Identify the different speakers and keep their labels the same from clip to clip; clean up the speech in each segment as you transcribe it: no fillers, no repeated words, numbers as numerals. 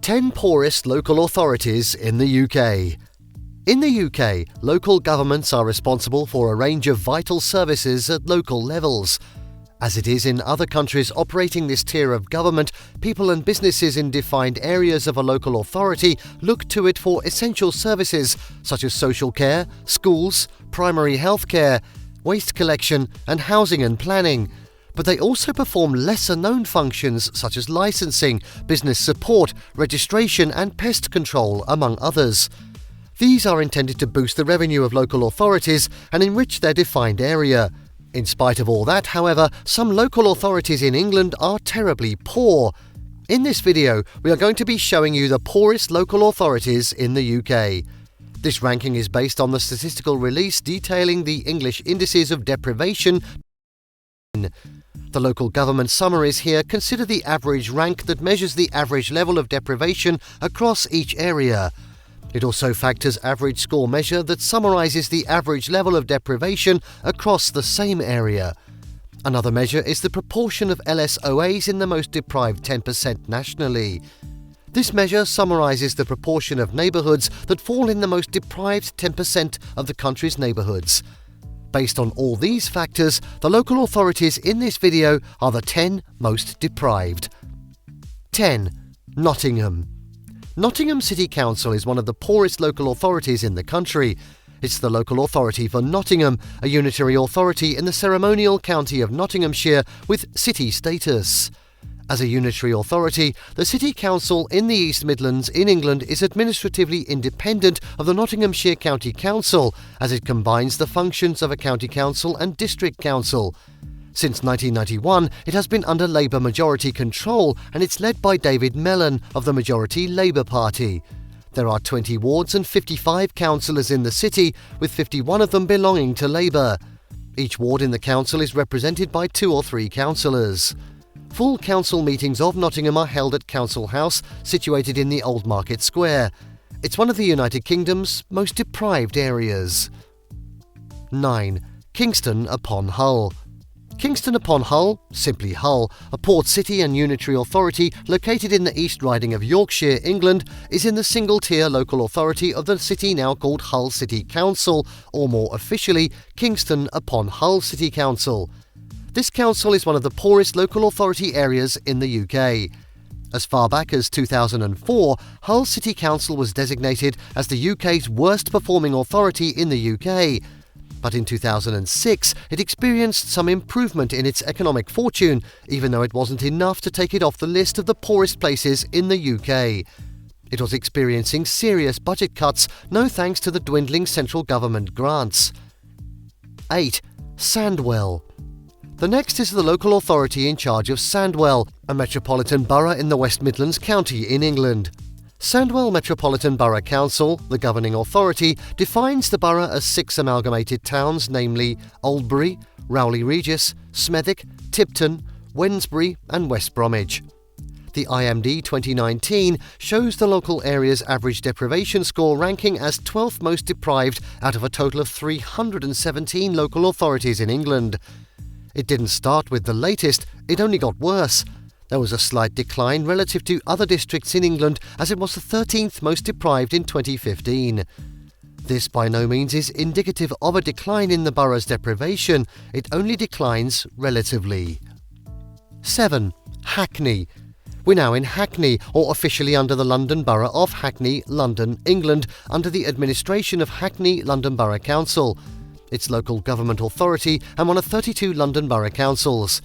Speaker 1: 10 poorest local authorities in the UK. In the UK, local governments are responsible for a range of vital services at local levels. As it is in other countries operating this tier of government, people and businesses in defined areas of a local authority look to it for essential services such as social care, schools, primary health care, waste collection and housing and planning. But they also perform lesser-known functions such as licensing, business support, registration and pest control, among others. These are intended to boost the revenue of local authorities and enrich their defined area. In spite of all that, however, some local authorities in England are terribly poor. In this video, we are going to be showing you the poorest local authorities in the UK. This ranking is based on the statistical release detailing the English Indices of Deprivation. The local government summaries here consider the average rank that measures the average level of deprivation across each area. It also factors average score measure that summarises the average level of deprivation across the same area. Another measure is the proportion of LSOAs in the most deprived 10% nationally. This measure summarises the proportion of neighbourhoods that fall in the most deprived 10% of the country's neighbourhoods. Based on all these factors, the local authorities in this video are the 10 most deprived. 10. Nottingham. Nottingham City Council is one of the poorest local authorities in the country. It's the local authority for Nottingham, a unitary authority in the ceremonial county of Nottinghamshire with city status. As a unitary authority, the City Council in the East Midlands in England is administratively independent of the Nottinghamshire County Council, as it combines the functions of a county council and district council. Since 1991, it has been under Labour majority control and it's led by David Mellon of the majority Labour Party. There are 20 wards and 55 councillors in the city, with 51 of them belonging to Labour. Each ward in the council is represented by 2 or 3 councillors. Full council meetings of Nottingham are held at Council House, situated in the Old Market Square. It's one of the United Kingdom's most deprived areas. 9. Kingston upon Hull. Kingston upon Hull, simply Hull, a port city and unitary authority located in the East Riding of Yorkshire, England, is in the single-tier local authority of the city now called Hull City Council, or more officially, Kingston upon Hull City Council. This council is one of the poorest local authority areas in the UK. As far back as 2004, Hull City Council was designated as the UK's worst performing authority in the UK. But in 2006, it experienced some improvement in its economic fortune, even though it wasn't enough to take it off the list of the poorest places in the UK. It was experiencing serious budget cuts, no thanks to the dwindling central government grants. 8. Sandwell. The next is the local authority in charge of Sandwell, a metropolitan borough in the West Midlands county in England. Sandwell Metropolitan Borough Council, the governing authority, defines the borough as 6 amalgamated towns, namely Oldbury, Rowley Regis, Smethwick, Tipton, Wednesbury and West Bromwich. The IMD 2019 shows the local area's average deprivation score ranking as 12th most deprived out of a total of 317 local authorities in England. It didn't start with the latest, it only got worse. There was a slight decline relative to other districts in England, as it was the 13th most deprived in 2015. This by no means is indicative of a decline in the borough's deprivation, it only declines relatively. 7. Hackney. We're now in Hackney, or officially under the London Borough of Hackney, London, England, under the administration of Hackney London Borough Council. It's local government authority and one of 32 London Borough Councils.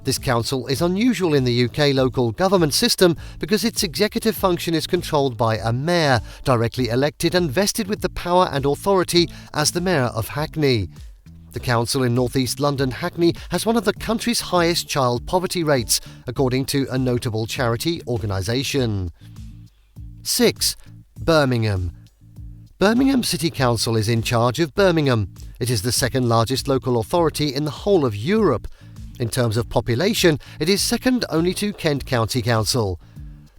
Speaker 1: This council is unusual in the UK local government system because its executive function is controlled by a mayor, directly elected and vested with the power and authority as the Mayor of Hackney. The council in North East London, Hackney, has one of the country's highest child poverty rates, according to a notable charity organisation. 6. Birmingham. Birmingham City Council is in charge of Birmingham. It is the second largest local authority in the whole of Europe. In terms of population, it is second only to Kent County Council.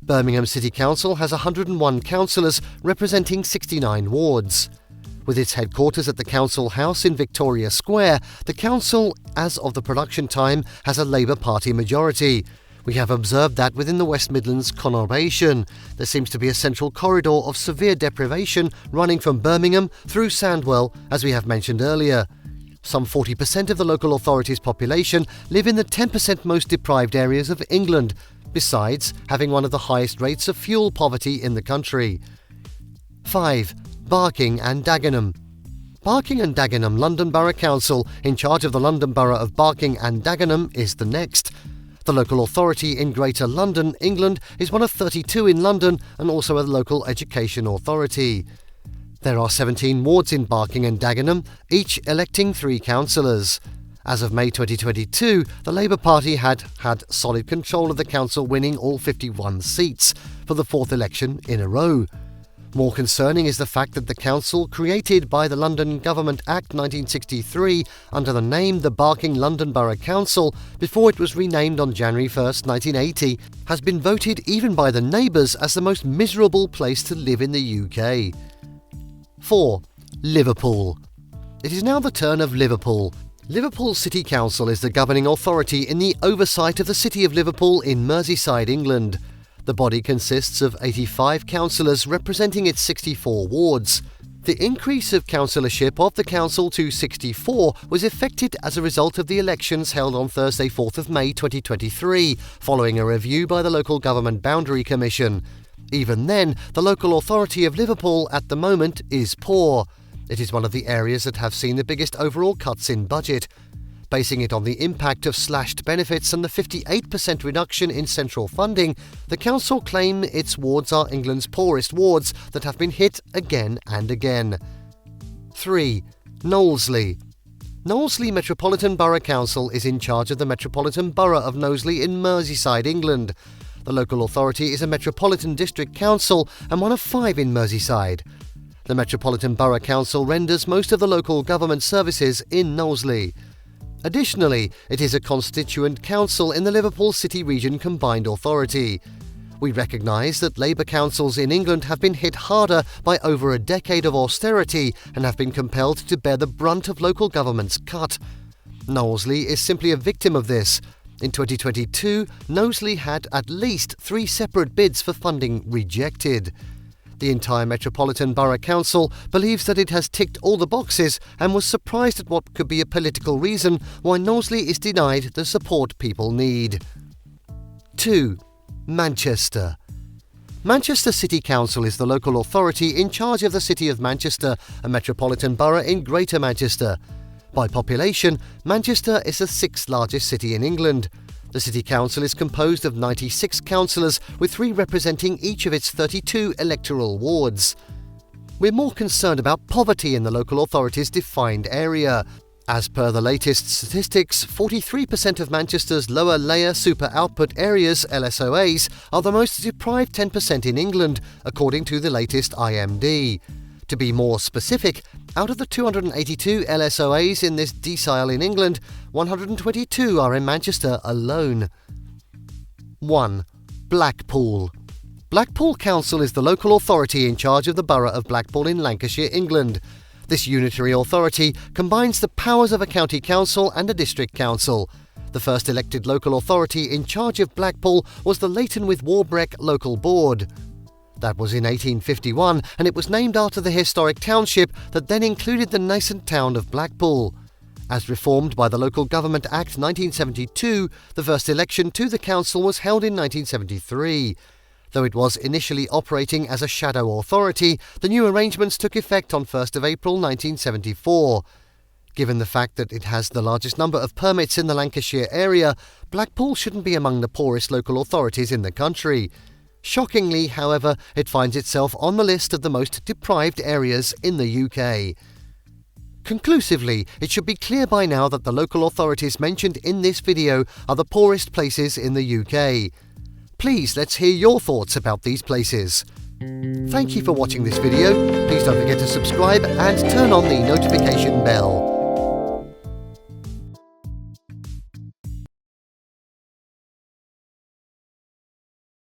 Speaker 1: Birmingham City Council has 101 councillors representing 69 wards. With its headquarters at the Council House in Victoria Square, the council, as of the production time, has a Labour Party majority, We have observed that within the West Midlands conurbation, there seems to be a central corridor of severe deprivation running from Birmingham through Sandwell, as we have mentioned earlier. Some 40% of the local authority's population live in the 10% most deprived areas of England, besides having one of the highest rates of fuel poverty in the country. 5. Barking and Dagenham. Barking and Dagenham London Borough Council, in charge of the London Borough of Barking and Dagenham, is the next. The local authority in Greater London, England, is one of 32 in London and also a local education authority. There are 17 wards in Barking and Dagenham, each electing 3 councillors. As of May 2022, the Labour Party had solid control of the council, winning all 51 seats for the 4th election in a row. More concerning is the fact that the council, created by the London Government Act 1963 under the name the Barking London Borough Council before it was renamed on January 1st, 1980, has been voted even by the neighbours as the most miserable place to live in the UK. 4. Liverpool. It is now the turn of Liverpool. Liverpool City Council is the governing authority in the oversight of the City of Liverpool in Merseyside, England. The body consists of 85 councillors representing its 64 wards. The increase of councillorship of the council to 64 was effected as a result of the elections held on Thursday 4th of May 2023, following a review by the Local Government Boundary Commission. Even then, the local authority of Liverpool at the moment is poor. It is one of the areas that have seen the biggest overall cuts in budget. Basing it on the impact of slashed benefits and the 58% reduction in central funding, the council claim its wards are England's poorest wards that have been hit again and again. 3. Knowsley. Knowsley Metropolitan Borough Council is in charge of the Metropolitan Borough of Knowsley in Merseyside, England. The local authority is a Metropolitan District Council and one of 5 in Merseyside. The Metropolitan Borough Council renders most of the local government services in Knowsley. Additionally, it is a constituent council in the Liverpool City Region Combined Authority. We recognise that Labour councils in England have been hit harder by over a decade of austerity and have been compelled to bear the brunt of local government's cut. Knowsley is simply a victim of this. In 2022, Knowsley had at least 3 separate bids for funding rejected. The entire Metropolitan Borough Council believes that it has ticked all the boxes and was surprised at what could be a political reason why Knowsley is denied the support people need. 2. Manchester. Manchester City Council is the local authority in charge of the City of Manchester, a metropolitan borough in Greater Manchester. By population, Manchester is the 6th largest city in England. The City Council is composed of 96 councillors, with 3 representing each of its 32 electoral wards. We're more concerned about poverty in the local authority's defined area. As per the latest statistics, 43% of Manchester's lower layer super output areas, LSOAs, are the most deprived 10% in England, according to the latest IMD. To be more specific, out of the 282 LSOAs in this decile in England, 122 are in Manchester alone. 1. Blackpool. Blackpool Council is the local authority in charge of the borough of Blackpool in Lancashire, England. This unitary authority combines the powers of a county council and a district council. The first elected local authority in charge of Blackpool was the Leighton with Warbreck Local Board. That was in 1851, and it was named after the historic township that then included the nascent town of Blackpool. As reformed by the Local Government Act 1972, the first election to the council was held in 1973. Though it was initially operating as a shadow authority, the new arrangements took effect on 1st of April 1974. Given the fact that it has the largest number of permits in the Lancashire area, Blackpool shouldn't be among the poorest local authorities in the country. Shockingly, however, it finds itself on the list of the most deprived areas in the UK. Conclusively, it should be clear by now that the local authorities mentioned in this video are the poorest places in the UK. Please let's hear your thoughts about these places. Thank you for watching this video. Please don't forget to subscribe and turn on the notification bell.